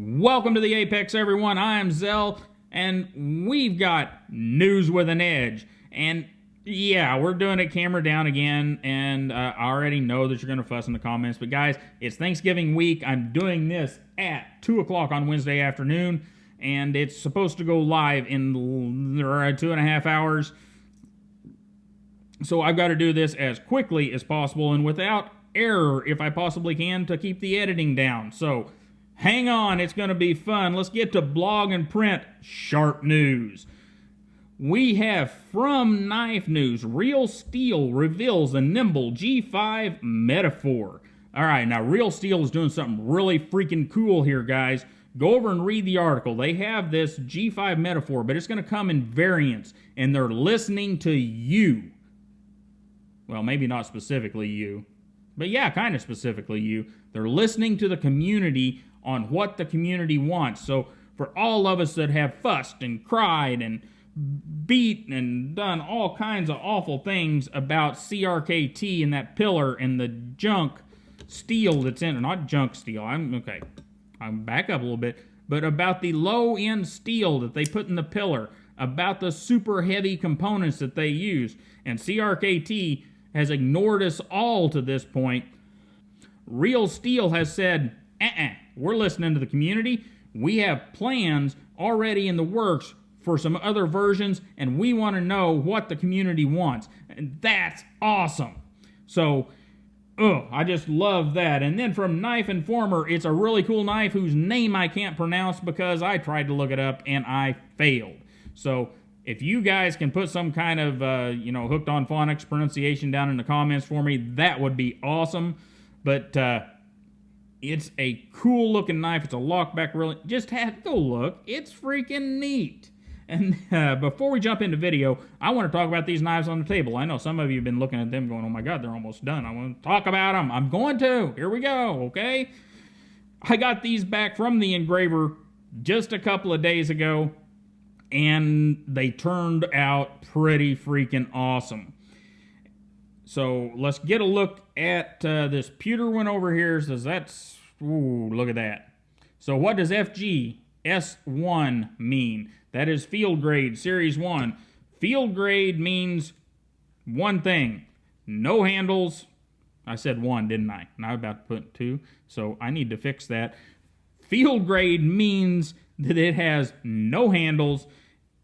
Welcome to the Apex, everyone. I'm Zell, and we've got news with an edge. And yeah, we're doing it camera down again, and I already know that you're going to fuss in the comments. But guys, it's Thanksgiving week. I'm doing this at 2 o'clock on Wednesday afternoon, and it's supposed to go live in 2.5 hours. So I've got to do this as quickly as possible and without error, if I possibly can, to keep the editing down. So hang on, it's going to be fun. Let's get to blog and print sharp news. We have from Knife News, Real Steele reveals a Nimble G5 metaphor. All right, now Real Steele is doing something really freaking cool here, guys. Go over and read the article. They have this G5 metaphor, but it's going to come in variants, and they're listening to you. Well, maybe not specifically you, but yeah, kind of specifically you. They're listening to the community on what the community wants. So for all of us that have fussed and cried and beat and done all kinds of awful things about CRKT and that pillar and the junk steel that's in it, not junk steel, I'm back up a little bit, but about the low-end steel that they put in the pillar, about the super heavy components that they use, and CRKT has ignored us all to this point. Real Steele has said, we're listening to the community. We have plans already in the works for some other versions, and we want to know what the community wants. And that's awesome. So, I just love that. And then from Knife Informer, it's a really cool knife whose name I can't pronounce because I tried to look it up and I failed. So if you guys can put some kind of, hooked on phonics pronunciation down in the comments for me, that would be awesome. But it's a cool looking knife. It's a lockback, really. Just go look. It's freaking neat. And before we jump into video, I want to talk about these knives on the table. I know some of you have been looking at them going, oh my God, they're almost done. I want to talk about them. I'm going to. Here we go, okay? I got these back from the engraver just a couple of days ago, and they turned out pretty freaking awesome. So let's get a look at this pewter one over here. Says that's, ooh, look at that. So what does FG S1 mean? That is field grade, series 1. Field grade means one thing. No handles. I said 1, didn't I? Now I'm about to put 2, so I need to fix that. Field grade means that it has no handles.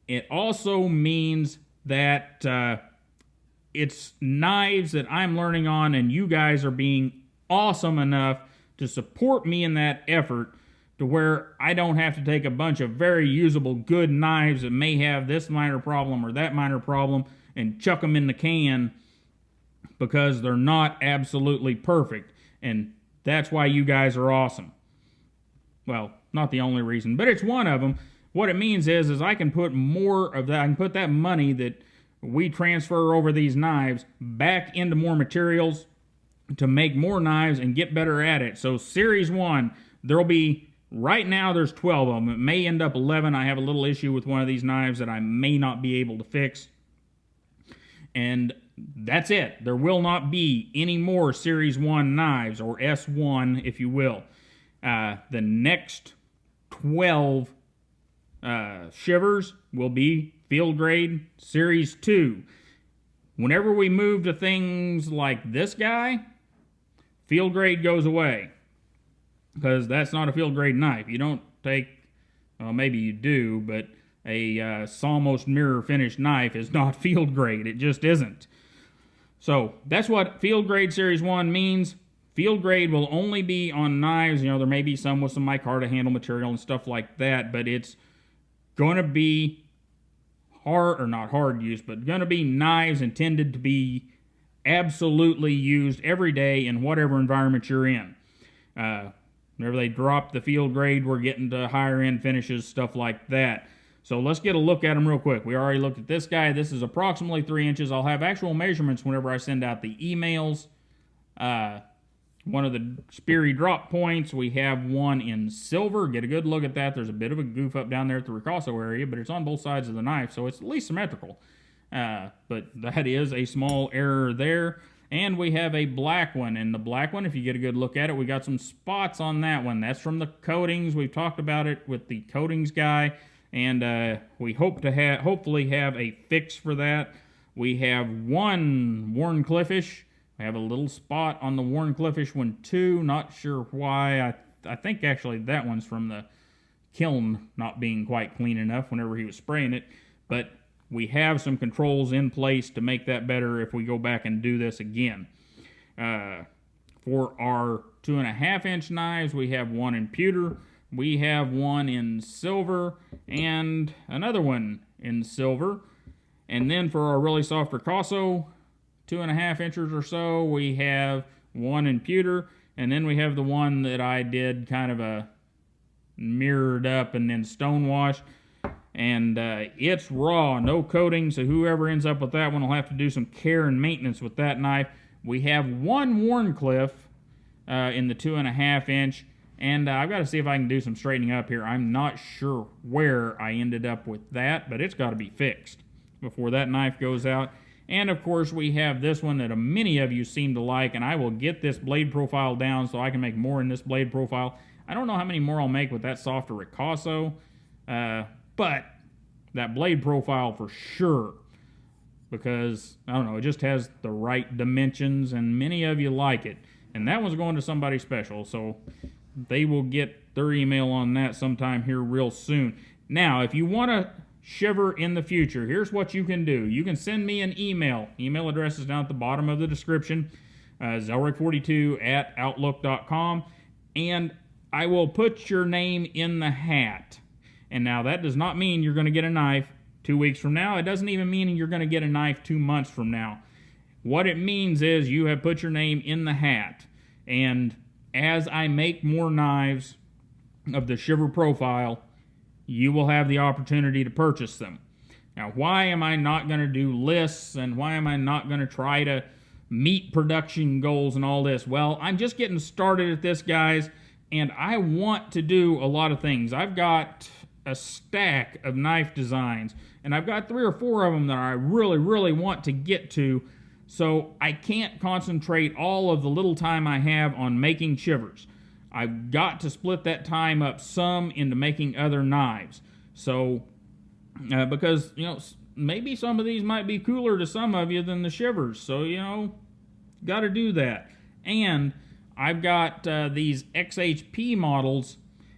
It also means that it's knives that I'm learning on, and you guys are being awesome enough to support me in that effort to where I don't have to take a bunch of very usable good knives that may have this minor problem or that minor problem and chuck them in the can because they're not absolutely perfect. And that's why you guys are awesome. Well, not the only reason, but it's one of them. What it means is I can put more of that, I can put that money that we transfer over these knives back into more materials to make more knives and get better at it. So series 1, there'll be, right now there's 12 of them. It may end up 11. I have a little issue with one of these knives that I may not be able to fix. And that's it. There will not be any more series 1 knives, or S1 if you will. The next 12 shivers will be field grade series 2. Whenever we move to things like this guy, field grade goes away because that's not a field grade knife. You don't take, well, maybe you do, but a almost mirror finished knife is not field grade. It just isn't. So that's what field grade series 1 means. Field grade will only be on knives. You know, there may be some with some micarta handle material and stuff like that, but it's going to be hard, or not hard use, but going to be knives intended to be absolutely used every day in whatever environment you're in. Whenever they drop the field grade, we're getting to higher end finishes, stuff like that. So let's get a look at them real quick. We already looked at this guy. This is approximately 3 inches. I'll have actual measurements whenever I send out the emails. One of the Speary drop points, we have one in silver. Get a good look at that. There's a bit of a goof up down there at the ricasso area, but it's on both sides of the knife, so it's at least symmetrical. But that is a small error there. And we have a black one. And the black one, if you get a good look at it, we got some spots on that one. That's from the coatings. We've talked about it with the coatings guy. And we hope to hopefully have a fix for that. We have one Wharncliffish. I have a little spot on the Wharncliffish one too. Not sure why. I think actually that one's from the kiln not being quite clean enough whenever he was spraying it. But we have some controls in place to make that better if we go back and do this again. For our 2.5-inch knives, we have one in pewter, we have one in silver, and another one in silver. And then for our really soft ricasso, 2.5 inches or so, we have one in pewter, and then we have the one that I did kind of a mirrored up and then stonewashed. And it's raw, no coating, so whoever ends up with that one will have to do some care and maintenance with that knife. We have one Wharncliffe in the 2.5 inch, and I've got to see if I can do some straightening up here. I'm not sure where I ended up with that, but it's got to be fixed before that knife goes out. And of course we have this one that many of you seem to like, and I will get this blade profile down so I can make more in this blade profile. I don't know how many more I'll make with that softer ricasso, but that blade profile for sure, because, I don't know, it just has the right dimensions, and many of you like it. And that one's going to somebody special, so they will get their email on that sometime here real soon. Now, if you want to shiver in the future, here's what you can do. You can send me an email. Email address is down at the bottom of the description, Zelrick42@outlook.com, and I will put your name in the hat. And now that does not mean you're going to get a knife 2 weeks from now. It doesn't even mean you're going to get a knife 2 months from now. What it means is you have put your name in the hat. And as I make more knives of the shiver profile, you will have the opportunity to purchase them. Now, why am I not going to do lists, and why am I not going to try to meet production goals and all this? Well, I'm just getting started at this, guys, and I want to do a lot of things. I've got a stack of knife designs, and I've got 3 or 4 of them that I really, really want to get to, so I can't concentrate all of the little time I have on making shivers. I've got to split that time up some into making other knives. So, because, you know, maybe some of these might be cooler to some of you than the shivers, so, you know, got to do that. And I've got these XHP models,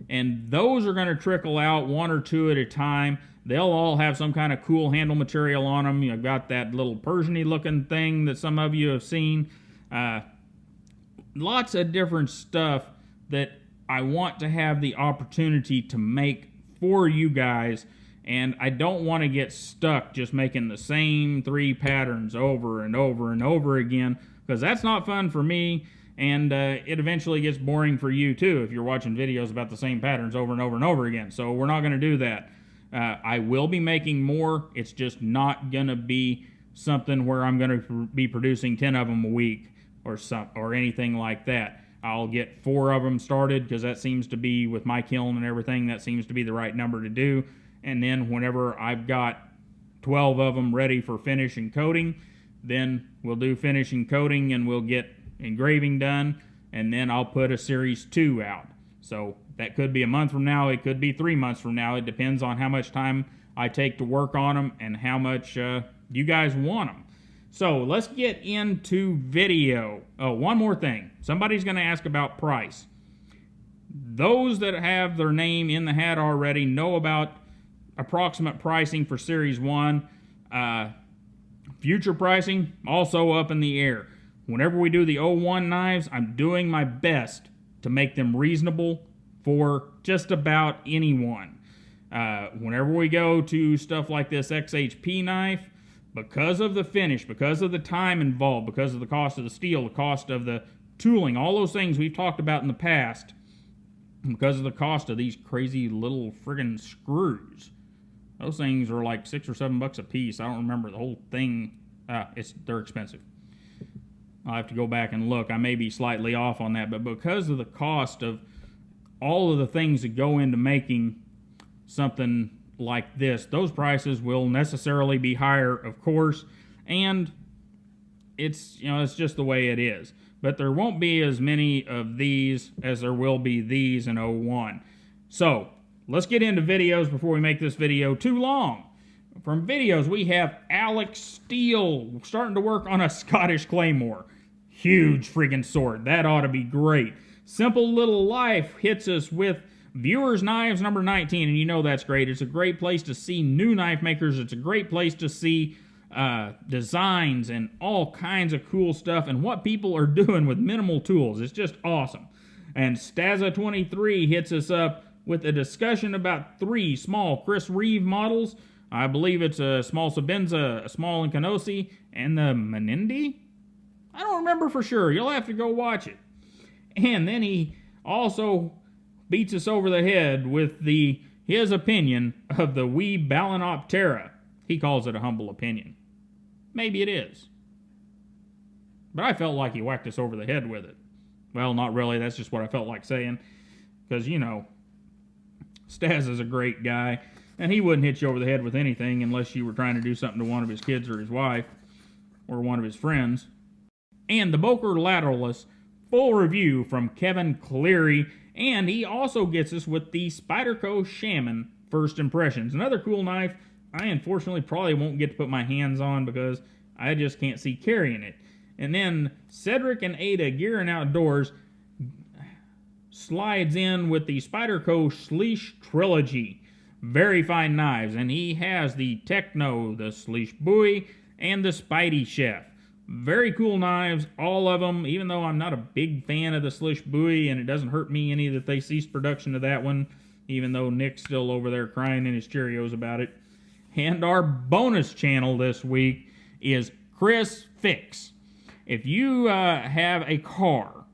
and those are going to trickle out 1 or 2 at a time. They'll all have some kind of cool handle material on them. You've got that little Persian-y looking thing that some of you have seen. Lots of different stuff that I want to have the opportunity to make for you guys, and I don't want to get stuck just making the same 3 patterns over and over and over again, because that's not fun for me. And it eventually gets boring for you too if you're watching videos about the same patterns over and over and over again. So we're not going to do that. I will be making more. It's just not going to be something where I'm going to be producing 10 of them a week or anything like that. I'll get 4 of them started, because that seems to be, with my kiln and everything, that seems to be the right number to do. And then whenever I've got 12 of them ready for finish and coating, then we'll do finish and coating, and we'll get engraving done, and then I'll put a series 2 out. So that could be a month from now, it could be 3 months from now. It depends on how much time I take to work on them and how much you guys want them. So let's get into video. Oh, one more thing. Somebody's going to ask about price. Those that have their name in the hat already know about approximate pricing for Series 1. Future pricing, also up in the air. Whenever we do the 01 knives, I'm doing my best to make them reasonable for just about anyone. Whenever we go to stuff like this XHP knife, because of the finish, because of the time involved, because of the cost of the steel, the cost of the tooling, all those things we've talked about in the past, because of the cost of these crazy little friggin' screws. Those things are like $6 or $7 a piece. I don't remember the whole thing. They're expensive. I'll have to go back and look. I may be slightly off on that, but because of the cost of all of the things that go into making something like this, those prices will necessarily be higher, of course. And it's, you know, it's just the way it is. But there won't be as many of these as there will be these in 01. So, let's get into videos before we make this video too long. From videos, we have Alex Steele starting to work on a Scottish Claymore. Huge friggin' sword. That ought to be great. Simple Little Life hits us with Viewers Knives number 19, and you know that's great. It's a great place to see new knife makers. It's a great place to see designs and all kinds of cool stuff and what people are doing with minimal tools. It's just awesome. And Staza 23 hits us up with a discussion about 3 small Chris Reeve models. I believe it's a small Sabenza, a small Incanosi, and the Menindi? I don't remember for sure. You'll have to go watch it. And then he also beats us over the head with his opinion of the wee Balaenoptera. He calls it a humble opinion. Maybe it is. But I felt like he whacked us over the head with it. Well, not really. That's just what I felt like saying. Because, you know, Stas is a great guy. And he wouldn't hit you over the head with anything unless you were trying to do something to one of his kids or his wife. Or one of his friends. And the Boker Lateralus full review from Kevin Cleary. And he also gets us with the Spyderco Shaman First Impressions. Another cool knife I unfortunately probably won't get to put my hands on because I just can't see carrying it. And then Cedric and Ada Gear and Outdoors slides in with the Spyderco Slysz Trilogy. Very fine knives. And he has the Techno, the Slysz Bowie, and the Spidey Chef. Very cool knives, all of them, even though I'm not a big fan of the Slysz Bowie, and it doesn't hurt me any that they ceased production of that one, even though Nick's still over there crying in his Cheerios about it. And our bonus channel this week is Chris Fix. If you have a car,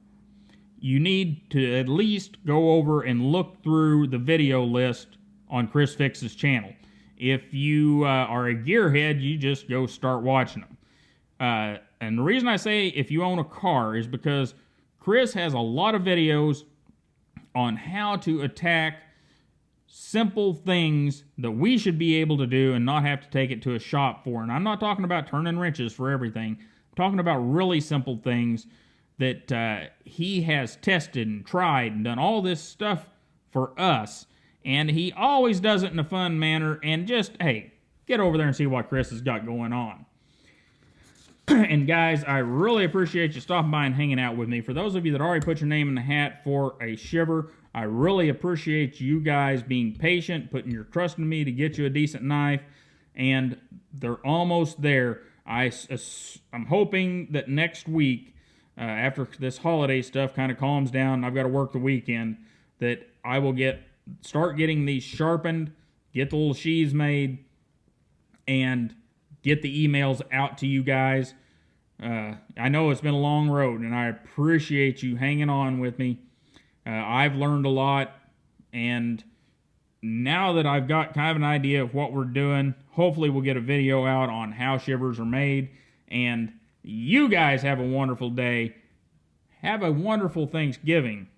you need to at least go over and look through the video list on Chris Fix's channel. If you are a gearhead, you just go start watching them. And the reason I say if you own a car is because Chris has a lot of videos on how to attack simple things that we should be able to do and not have to take it to a shop for. And I'm not talking about turning wrenches for everything. I'm talking about really simple things that he has tested and tried and done all this stuff for us. And he always does it in a fun manner. And just, hey, get over there and see what Chris has got going on. And guys, I really appreciate you stopping by and hanging out with me. For those of you that already put your name in the hat for a shiver, I really appreciate you guys being patient, putting your trust in me to get you a decent knife. And they're almost there. I'm hoping that next week, after this holiday stuff kind of calms down, I've got to work the weekend, that I will start getting these sharpened, get the little sheaths made, and get the emails out to you guys. I know it's been a long road, and I appreciate you hanging on with me. I've learned a lot, and now that I've got kind of an idea of what we're doing, hopefully we'll get a video out on how shivers are made. And you guys have a wonderful day. Have a wonderful Thanksgiving.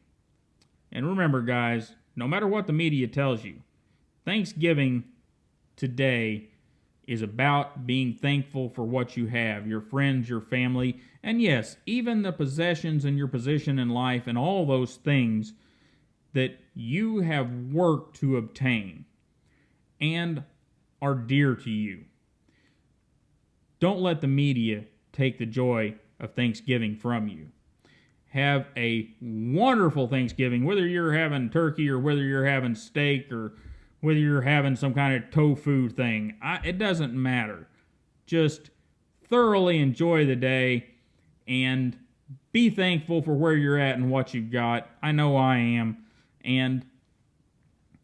And remember, guys, no matter what the media tells you, Thanksgiving today is about being thankful for what you have, your friends, your family, and yes, even the possessions and your position in life and all those things that you have worked to obtain and are dear to you. Don't let the media take the joy of Thanksgiving from you. Have a wonderful Thanksgiving, whether you're having turkey or whether you're having steak or whether you're having some kind of tofu thing. It doesn't matter. Just thoroughly enjoy the day and be thankful for where you're at and what you've got. I know I am. And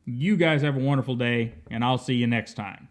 you guys have a wonderful day, and I'll see you next time.